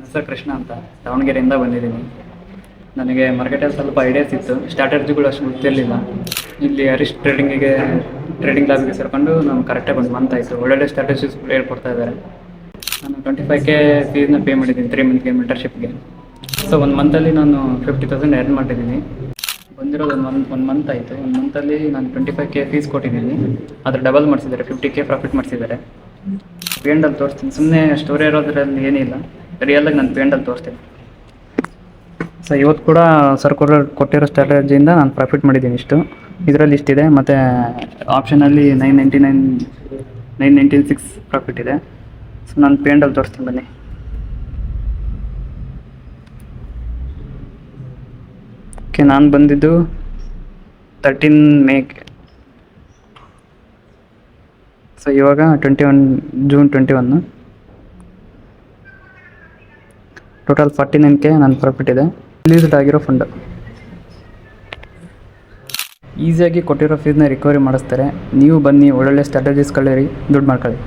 ಹೆಸರು ಕೃಷ್ಣ ಅಂತ ದಾವಣಗೆರೆಯಿಂದ ಬಂದಿದ್ದೀನಿ. ನನಗೆ ಮಾರ್ಕೆಟಲ್ಲಿ ಸ್ವಲ್ಪ ಐಡಿಯಾಸ್ ಇತ್ತು, ಸ್ಟ್ರಾಟಜಿಗಳು ಅಷ್ಟು ಗೊತ್ತಿರಲಿಲ್ಲ. ಇಲ್ಲಿ ಹರೀಶ್ ಟ್ರೇಡಿಂಗ್ ಲ್ಯಾಬ್ಗೆ ಸೇರಿಕೊಂಡು ನಾನು ಕರೆಕ್ಟಾಗಿ 1 ಮಂತ್ ಆಯಿತು. ಒಳ್ಳೊಳ್ಳೆ ಸ್ಟ್ರಾಟಜಿಸ್ ಹೇಳ್ಕೊಡ್ತಾ ಇದ್ದಾರೆ. ನಾನು 25K ಫೀಸ್ನ ಪೇ ಮಾಡಿದ್ದೀನಿ 3 ಮಂತ್ಗೆ ಮೆಂಟರ್ಶಿಪ್ಗೆ. ಸೊ 1 ಮಂತಲ್ಲಿ ನಾನು 50,000 ಅರ್ನ್ ಮಾಡಿದ್ದೀನಿ. ಬಂದಿರೋದು ಒಂದು ಮಂತ್ ಆಯಿತು. 1 ಮಂತಲ್ಲಿ ನಾನು 25K ಫೀಸ್ ಕೊಟ್ಟಿದ್ದೀನಿ. ಅದ್ರ ಡಬಲ್ ಮಾಡಿಸಿದ್ದಾರೆ, 50K ಪ್ರಾಫಿಟ್ ಮಾಡಿಸಿದ್ದಾರೆ. ಪೇಂಡಲ್ಲಿ ತೋರಿಸ್ತೀನಿ, ಸುಮ್ಮನೆ ಸ್ಟೋರಿ ಇರೋದ್ರಲ್ಲಿ ಏನಿಲ್ಲ, ರಿಯಲಾಗಿ ನಾನು ಪೇಂಡಲ್ಲಿ ತೋರಿಸ್ತೀನಿ. ಸೊ ಇವತ್ತು ಕೂಡ ಸರ್ ಕೊಟ್ಟಿರೋ ಸ್ಟ್ರಾಟಜಿಯಿಂದ ನಾನು ಪ್ರಾಫಿಟ್ ಮಾಡಿದ್ದೀನಿ ಇಷ್ಟು. ಇದರಲ್ಲಿ ಇಷ್ಟಿದೆ, ಮತ್ತು ಆಪ್ಷನಲ್ಲಿ 996 ಪ್ರಾಫಿಟ್ ಇದೆ. ಸೊ ನಾನು ಪೇಂಡಲ್ಲಿ ತೋರಿಸ್ತೀನಿ ಬನ್ನಿ. ಓಕೆ, ನಾನು ಬಂದಿದ್ದು 13 ಮೇಗೆ. ಸೊ ಇವಾಗ ಜೂನ್ 21. ಟೋಟಲ್ 49K ನನ್ನ ಪ್ರಾಫಿಟ್ ಇದೆ. ರಿಲೀಸ್ಡ್ ಆಗಿರೋ ಫಂಡ್. ಈಸಿಯಾಗಿ ಕೊಟ್ಟಿರೋ ಫೀಸ್ನ ರಿಕವರಿ ಮಾಡಿಸ್ತಾರೆ. ನೀವು ಬನ್ನಿ, ಒಳ್ಳೊಳ್ಳೆ ಸ್ಟ್ರಾಟಜೀಸ್ ಕಳೀರಿ, ದುಡ್ಡು ಮಾಡ್ಕೊಳ್ಳಿ.